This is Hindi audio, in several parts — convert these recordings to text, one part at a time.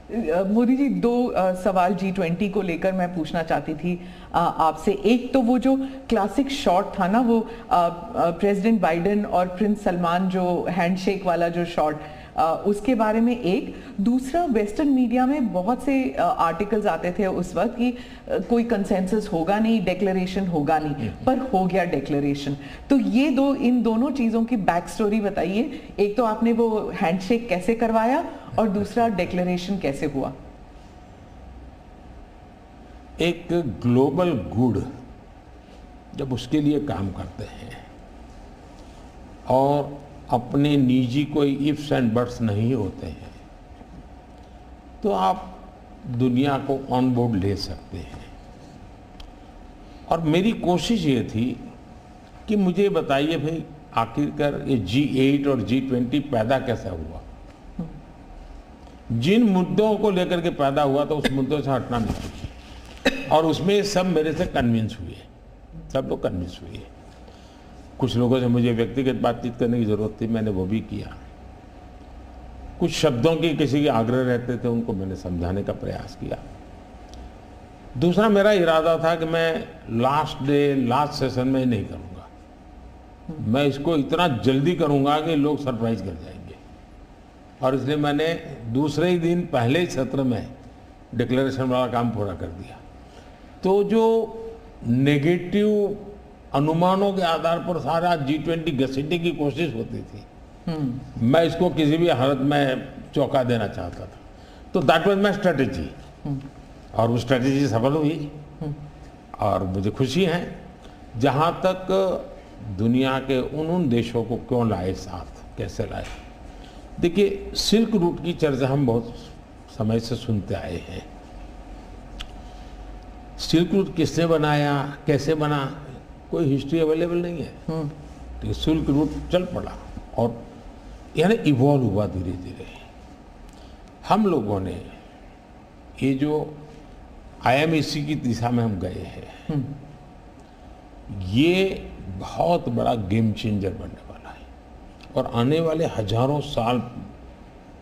मोदी जी, दो सवाल G20 को लेकर मैं पूछना चाहती थी आपसे। एक तो वो जो क्लासिक शॉट था ना, वो प्रेसिडेंट बाइडेन और प्रिंस सलमान जो हैंडशेक वाला जो शॉट, उसके बारे में एक। दूसरा, वेस्टर्न मीडिया में बहुत से आर्टिकल्स आते थे उस वक्त कि कोई कंसेंसस होगा नहीं, डिक्लेरेशन होगा नहीं, पर हो गया डिक्लेरेशन। तो ये दो, इन दोनों चीजों की बैक स्टोरी बताइए। एक तो आपने वो हैंडशेक कैसे करवाया, और दूसरा डिक्लेरेशन कैसे हुआ? एक ग्लोबल गुड जब उसके लिए काम करते हैं और अपने निजी कोई इफ्स एंड बट्स नहीं होते हैं, तो आप दुनिया को ऑन बोर्ड ले सकते हैं। और मेरी कोशिश ये थी कि मुझे बताइए भाई, आखिरकार ये G8 और G20 पैदा कैसे हुआ। जिन मुद्दों को लेकर के पैदा हुआ तो उस मुद्दों से हटना नहीं, और उसमें सब मेरे से कन्विंस हुए, सब लोग कन्विंस हुए। कुछ लोगों से मुझे व्यक्तिगत बातचीत करने की जरूरत थी, मैंने वो भी किया। कुछ शब्दों की किसी के आग्रह रहते थे, उनको मैंने समझाने का प्रयास किया। दूसरा, मेरा इरादा था कि मैं लास्ट सेशन में नहीं करूंगा, मैं इसको इतना जल्दी करूंगा कि लोग सरप्राइज कर जाएंगे। और इसलिए मैंने दूसरे ही दिन पहले ही सत्र में डिक्लेरेशन वाला काम पूरा कर दिया। तो जो नेगेटिव अनुमानों के आधार पर सारा G20 घसीटने की कोशिश होती थी, मैं इसको किसी भी हालत में चौंका देना चाहता था। तो दैट वाज माय स्ट्रेटेजी, और वो स्ट्रेटेजी सफल हुई। और मुझे खुशी है, जहाँ तक दुनिया के उन देशों को क्यों लाए साथ, कैसे लाए। देखिए, सिल्क रूट की चर्चा हम बहुत समय से सुनते आए हैं। सिल्क रूट किसने बनाया, कैसे बना, कोई हिस्ट्री अवेलेबल नहीं है। तो सिल्क रूट चल पड़ा और यानी इवॉल्व हुआ धीरे धीरे। हम लोगों ने ये जो IMEC की दिशा में हम गए हैं, ये बहुत बड़ा गेम चेंजर बनने वाला है, और आने वाले हजारों साल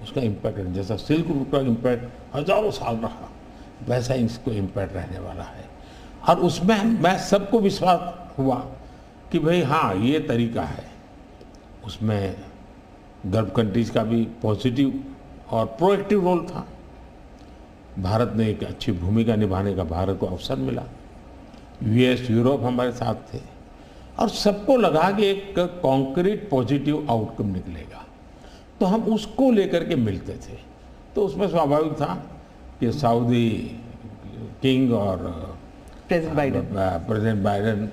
उसका इम्पैक्ट है। जैसा सिल्क रूट का इम्पैक्ट हजारों साल रहा, वैसा इसको इम्पैक्ट रहने वाला है। और उसमें मैं सबको विश्वास हुआ कि भाई हाँ, ये तरीका है। उसमें गल्फ कंट्रीज का भी पॉजिटिव और प्रोएक्टिव रोल था। भारत ने एक अच्छी भूमिका निभाने का भारत को अवसर मिला। US, यूरोप हमारे साथ थे, और सबको लगा कि एक कॉन्क्रीट पॉजिटिव आउटकम निकलेगा, तो हम उसको लेकर के मिलते थे। तो उसमें स्वाभाविक था कि सऊदी किंग और प्रेसिडेंट बाइडेन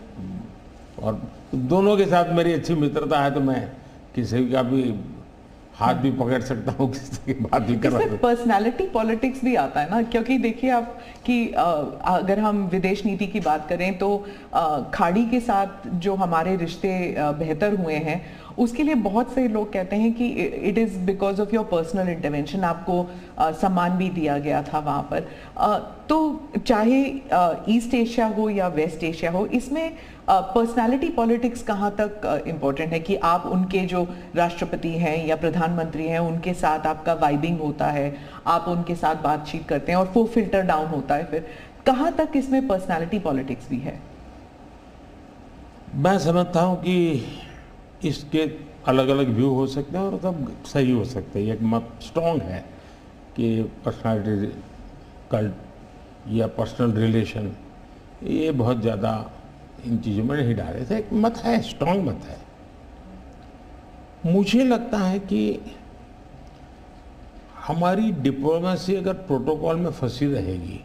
और दोनों के साथ मेरी अच्छी मित्रता है, तो मैं किसी का भी हाथ भी पकड़ सकता हूँ, किसी की बात भी कर सकता हूँ। पर्सनालिटी पॉलिटिक्स भी आता है ना, क्योंकि देखिए आप कि अगर हम विदेश नीति की बात करें तो खाड़ी के साथ जो हमारे रिश्ते बेहतर हुए हैं, उसके लिए बहुत से लोग कहते हैं कि it is because of your personal intervention. आपको सम्मान भी दिया गया था वहाँ पर। तो चाहे ईस्ट एशिया हो या वेस्ट एशिया हो, इसमें पर्सनालिटी पॉलिटिक्स कहाँ तक इम्पोर्टेंट है कि आप उनके जो राष्ट्रपति हैं या प्रधानमंत्री हैं, उनके साथ आपका वाइबिंग होता है, आप उनके साथ बातचीत करते हैं और वो फिल्टर डाउन होता है। फिर कहाँ तक इसमें पर्सनालिटी पॉलिटिक्स भी है? मैं समझता हूँ कि इसके अलग अलग व्यू हो सकते हैं और सब सही हो सकते हैं। एक मत स्ट्रॉन्ग है कि पर्सनालिटी कल्ट या पर्सनल रिलेशन, ये बहुत ज़्यादा इन चीज़ों में नहीं डाले थे। एक मत है, स्ट्रॉन्ग मत है। मुझे लगता है कि हमारी डिप्लोमेसी अगर प्रोटोकॉल में फंसी रहेगी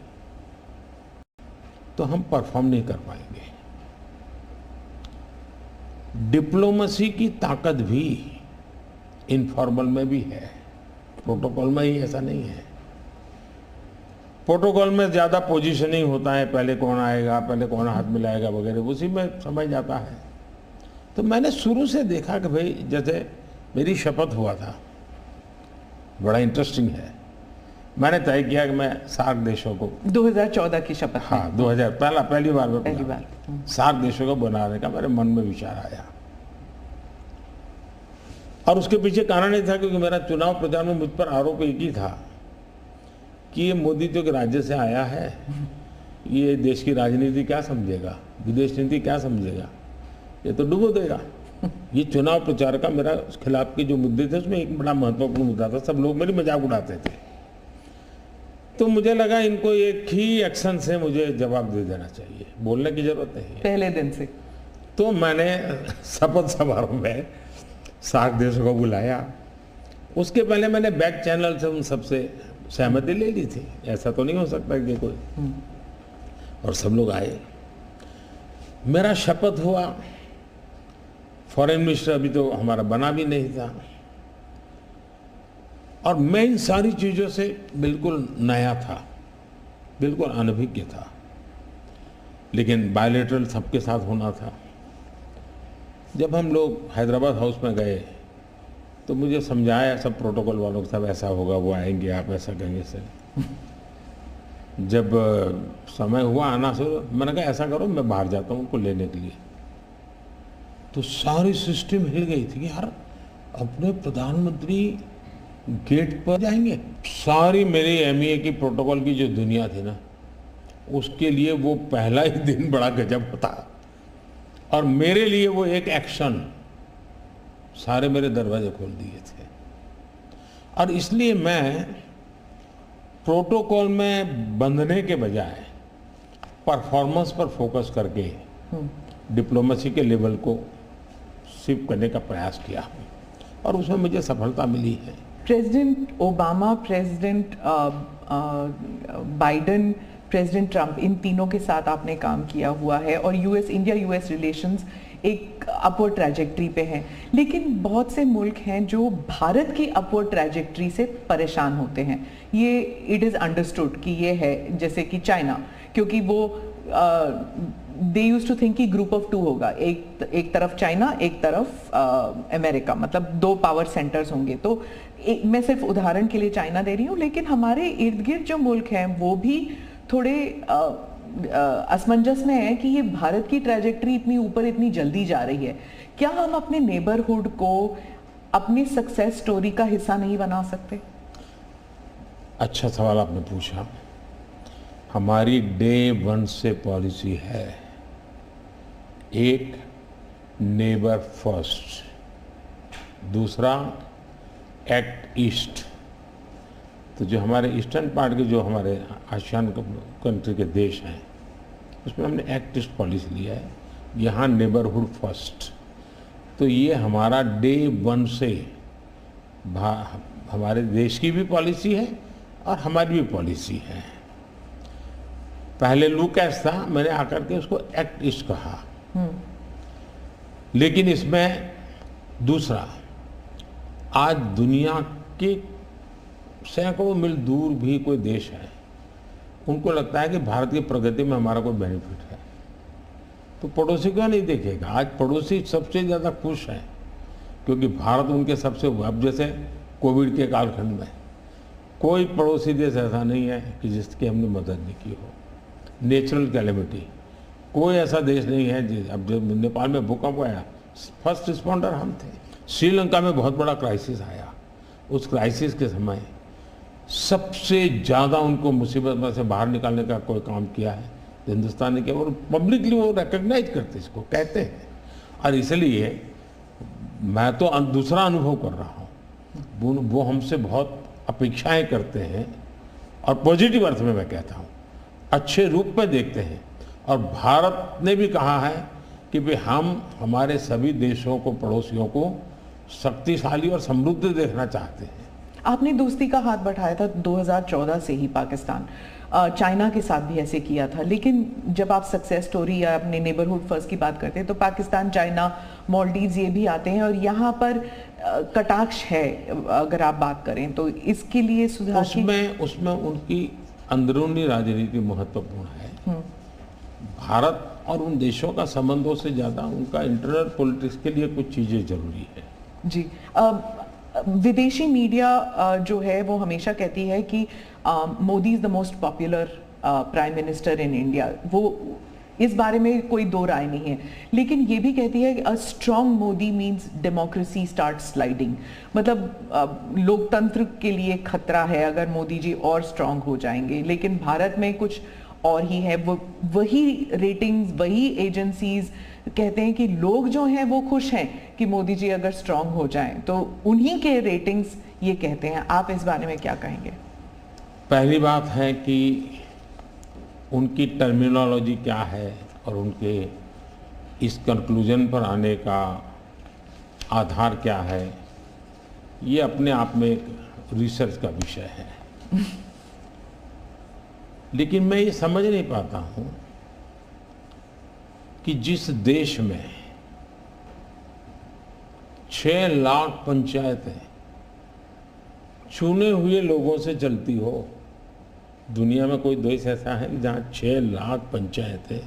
तो हम परफॉर्म नहीं कर पाएंगे। डिप्लोमेसी की ताकत भी इनफॉर्मल में भी है, प्रोटोकॉल में ही ऐसा नहीं है। प्रोटोकॉल में ज़्यादा पोजीशनिंग होता है, पहले कौन आएगा, पहले कौन हाथ मिलाएगा वगैरह, उसी में समझ जाता है। तो मैंने शुरू से देखा कि भाई, जैसे मेरी शपथ हुआ था, बड़ा इंटरेस्टिंग है। मैंने तय किया कि मैं सार्क देशों को 2014 की शपथ, हाँ 2000 पहली बार सार्क देशों को बनाने का मेरे मन में विचार आया। और उसके पीछे कारण ये था क्योंकि मेरा चुनाव प्रचार में मुझ पर आरोप एक ही था कि ये मोदी जो कि राज्य से आया है, ये देश की राजनीति क्या समझेगा, विदेश नीति क्या समझेगा, ये तो डुबो देगा। ये चुनाव प्रचार का मेरा खिलाफ के जो मुद्दे थे उसमें एक बड़ा महत्वपूर्ण मुद्दा था। सब लोग मेरी मजाक उड़ाते थे, तो मुझे लगा इनको एक ही एक्शन से मुझे जवाब दे देना चाहिए, बोलने की जरूरत नहीं है पहले दिन से। तो मैंने शपथ समारोह में सार्क देशों को बुलाया। उसके पहले मैंने बैक चैनल से उन सबसे सहमति ले ली थी, ऐसा तो नहीं हो सकता कि कोई, और सब लोग आए। मेरा शपथ हुआ। फॉरेन मिनिस्टर अभी तो हमारा बना भी नहीं था, और मैं इन सारी चीज़ों से बिल्कुल नया था, बिल्कुल अनभिज्ञ था, लेकिन बायलैटरल सबके साथ होना था। जब हम लोग हैदराबाद हाउस में गए तो मुझे समझाया सब प्रोटोकॉल वालों को, सब ऐसा होगा, वो आएंगे, आप ऐसा कहेंगे सर। जब समय हुआ आना शुरू, मैंने कहा ऐसा करो मैं बाहर जाता हूँ उनको लेने के लिए। तो सारी सिस्टम हिल गई थी कि यार अपने प्रधानमंत्री गेट पर जाएंगे। सारी मेरी एमईए की प्रोटोकॉल की जो दुनिया थी ना, उसके लिए वो पहला ही दिन बड़ा गजब होता, और मेरे लिए वो एक एक्शन सारे मेरे दरवाजे खोल दिए थे। और इसलिए मैं प्रोटोकॉल में बंधने के बजाय परफॉर्मेंस पर फोकस करके डिप्लोमेसी के लेवल को शिफ्ट करने का प्रयास किया, और उसमें मुझे सफलता मिली है। President Obama, president Biden, president Trump, इन तीनों के साथ आपने काम किया हुआ है, और इंडिया यूएस रिलेशंस एक अपवर्ड ट्रैजेक्टरी पे हैं। लेकिन बहुत से मुल्क हैं जो भारत की अपवर्ड ट्रैजेक्टरी से परेशान होते हैं। ये इट इज़ अंडरस्टूड कि ये है, जैसे कि चाइना, क्योंकि वो दे यूज्ड टू थिंक कि ग्रुप ऑफ टू होगा, एक तरफ चाइना, एक तरफ अमेरिका, मतलब दो पावर सेंटर्स होंगे। तो मैं सिर्फ उदाहरण के लिए चाइना दे रही हूँ, लेकिन हमारे इर्द गिर्द जो मुल्क हैं वो भी थोड़े असमंजस में है कि ये भारत की ट्रैजेक्टरी इतनी ऊपर इतनी जल्दी जा रही है। क्या हम अपने नेबरहुड को अपनी सक्सेस स्टोरी का हिस्सा नहीं बना सकते? अच्छा सवाल आपने पूछा। हमारी डे वन से पॉलिसी है, एक नेबर फर्स्ट, दूसरा एक्ट ईस्ट। तो जो हमारे ईस्टर्न पार्ट के जो हमारे आसियान कंट्री के देश हैं, उसमें हमने एक्ट ईस्ट पॉलिसी लिया है, यहाँ नेबरहुड फर्स्ट। तो ये हमारा डे वन से हमारे देश की भी पॉलिसी है और हमारी भी पॉलिसी है। पहले लुकैस था, मैंने आकर के उसको एक्ट ईस्ट कहा, लेकिन इसमें दूसरा, आज दुनिया के सैकड़ों मील दूर भी कोई देश है, उनको लगता है कि भारत की प्रगति में हमारा कोई बेनिफिट है, तो पड़ोसी क्यों नहीं देखेगा? आज पड़ोसी सबसे ज़्यादा खुश हैं क्योंकि भारत उनके सबसे, अब जैसे कोविड के कालखंड में कोई पड़ोसी देश ऐसा नहीं है कि जिसकी हमने मदद नहीं की हो। नेचुरल कैलेमिटी, कोई ऐसा देश नहीं है। अब जब नेपाल में भूकंप आया, फर्स्ट रिस्पॉन्डर हम थे। श्रीलंका में बहुत बड़ा क्राइसिस आया, उस क्राइसिस के समय सबसे ज़्यादा उनको मुसीबत में से बाहर निकालने का कोई काम किया है तो हिंदुस्तान ने किया, और पब्लिकली वो रिकग्नाइज करते, इसको कहते हैं। और इसलिए मैं तो दूसरा अनुभव कर रहा हूँ, वो हमसे बहुत अपेक्षाएं करते हैं, और पॉजिटिव अर्थ में मैं कहता हूँ, अच्छे रूप में देखते हैं। और भारत ने भी कहा है कि भाई हम हमारे सभी देशों को, पड़ोसियों को शक्तिशाली और समृद्ध देखना चाहते हैं। आपने दोस्ती का हाथ बढ़ाया था 2014 से ही पाकिस्तान, चाइना के साथ भी ऐसे किया था, लेकिन जब आप सक्सेस स्टोरी या अपने नेबरहुड फर्स्ट की बात करते हैं तो पाकिस्तान, चाइना, मालदीव्स ये भी आते हैं, और यहाँ पर कटाक्ष है अगर आप बात करें तो। इसके लिए सुधार उसमें उनकी अंदरूनी राजनीति महत्वपूर्ण है। भारत और उन देशों का संबंधों से ज़्यादा उनका इंटरनल पॉलिटिक्स के लिए कुछ चीज़ें जरूरी है। जी, विदेशी मीडिया जो है वो हमेशा कहती है कि Modi is the most popular prime minister in India. वो इस बारे में कोई दो राय नहीं है, लेकिन ये भी कहती है कि a strong Modi means democracy start sliding, मतलब लोकतंत्र के लिए खतरा है अगर मोदी जी और स्ट्रांग हो जाएंगे। लेकिन भारत में कुछ और ही है, वो वही रेटिंग्स, वही एजेंसीज कहते हैं कि लोग जो हैं वो खुश हैं कि मोदी जी अगर स्ट्रांग हो जाएं, तो उन्हीं के रेटिंग्स ये कहते हैं। आप इस बारे में क्या कहेंगे? पहली बात है कि उनकी टर्मिनोलॉजी क्या है और उनके इस कंक्लूजन पर आने का आधार क्या है, ये अपने आप में एक रिसर्च का विषय है। लेकिन मैं ये समझ नहीं पाता हूँ कि जिस देश में 6 लाख पंचायतें चुने हुए लोगों से चलती हो, दुनिया में कोई देश ऐसा है जहाँ 6 लाख पंचायतें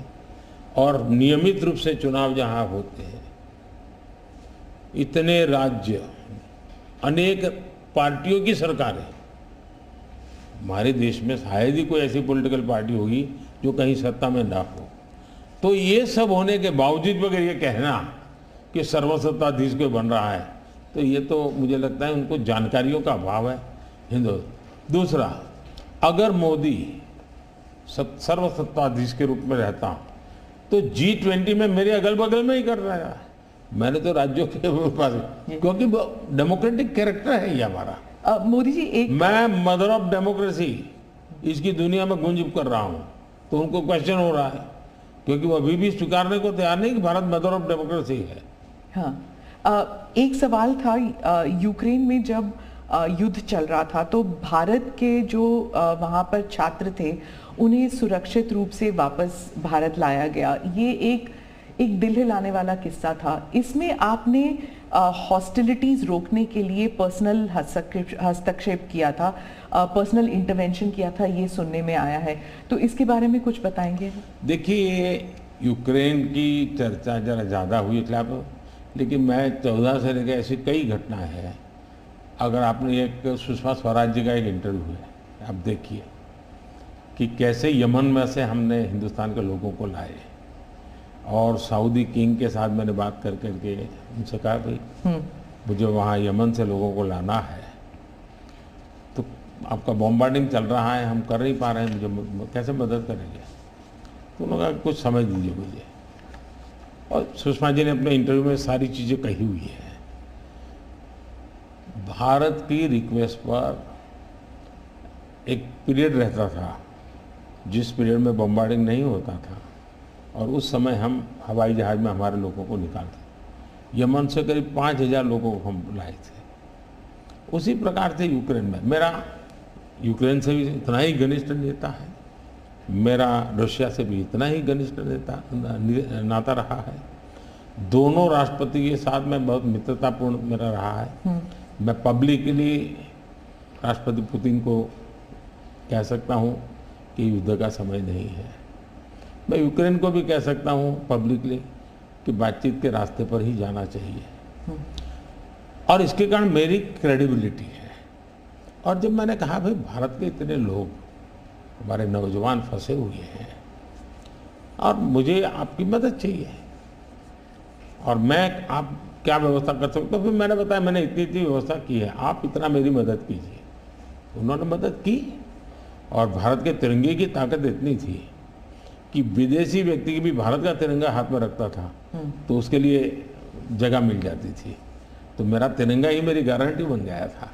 और नियमित रूप से चुनाव जहाँ होते हैं, इतने राज्य, अनेक पार्टियों की सरकारें, हमारे देश में शायद ही कोई ऐसी पॉलिटिकल पार्टी होगी जो कहीं सत्ता में ना हो। तो ये सब होने के बावजूद अगर ये कहना कि सर्वसत्ताधीश कोई बन रहा है, तो ये तो मुझे लगता है उनको जानकारियों का अभाव है हिंदू। दूसरा, अगर मोदी सर्वसत्ताधीश के रूप में रहता तो G20 में मेरे अगल बगल में ही कर रहा है। मैंने तो राज्यों के पास, क्योंकि डेमोक्रेटिक कैरेक्टर है ये हमारा। मोदी जी एक, मैं मदर ऑफ डेमोक्रेसी इसकी दुनिया में गुंज कर रहा हूं, तो उनको क्वेश्चन हो रहा है क्योंकि वो अभी भी स्वीकारने को तैयार नहीं कि भारत मदर ऑफ डेमोक्रेसी है। हाँ, एक सवाल था, यूक्रेन में जब युद्ध चल रहा था तो भारत के जो वहाँ पर छात्र थे उन्हें सुरक्षित रूप से वापस भारत लाया गया। ये एक दिल हिलाने वाला किस्सा था। इसमें आपने हॉस्टिलिटीज रोकने के लिए पर्सनल हस्तक्षेप किया था, पर्सनल इंटरवेंशन किया था, ये सुनने में आया है, तो इसके बारे में कुछ बताएंगे? देखिए, यूक्रेन की चर्चा जरा ज़्यादा हुई खिलाफ, लेकिन मैं 14 से लेकर ऐसी कई घटनाएं हैं। अगर आपने एक सुषमा स्वराज जी का एक इंटरव्यू है, आप देखिए कि कैसे यमन में से हमने हिंदुस्तान के लोगों को लाए, और सऊदी किंग के साथ मैंने बात कर करके उनसे कहा भाई मुझे वहाँ यमन से लोगों को लाना है, तो आपका बॉम्बार्डिंग चल रहा है, हम कर नहीं पा रहे हैं, मुझे कैसे मदद करेंगे? तो उन्होंने कहा कुछ समझ दीजिए मुझे। और सुषमा जी ने अपने इंटरव्यू में सारी चीज़ें कही हुई है। भारत की रिक्वेस्ट पर एक पीरियड रहता था जिस पीरियड में बॉम्बार्डिंग नहीं होता था, और उस समय हम हवाई जहाज़ में हमारे लोगों को निकालते। यमन से करीब 5000 लोगों को हम लाए थे। उसी प्रकार से यूक्रेन में, मेरा यूक्रेन से भी इतना ही घनिष्ठ नेता है, मेरा रशिया से भी इतना ही घनिष्ठ नाता रहा है। दोनों राष्ट्रपति के साथ में बहुत मित्रतापूर्ण मेरा रहा है। मैं पब्लिकली राष्ट्रपति पुतिन को कह सकता हूँ कि युद्ध का समय नहीं है। मैं यूक्रेन को भी कह सकता हूँ पब्लिकली कि बातचीत के रास्ते पर ही जाना चाहिए, और इसके कारण मेरी क्रेडिबिलिटी है। और जब मैंने कहा भाई भारत के इतने लोग, हमारे नौजवान फंसे हुए हैं और मुझे आपकी मदद चाहिए, और मैं आप क्या व्यवस्था कर सकते हो, फिर मैंने बताया मैंने इतनी व्यवस्था की है, आप इतना मेरी मदद कीजिए। उन्होंने मदद की, और भारत के तिरंगे की ताकत इतनी थी कि विदेशी व्यक्ति की भी भारत का तिरंगा हाथ में रखता था तो उसके लिए जगह मिल जाती थी। तो मेरा तिरंगा ही मेरी गारंटी बन गया था।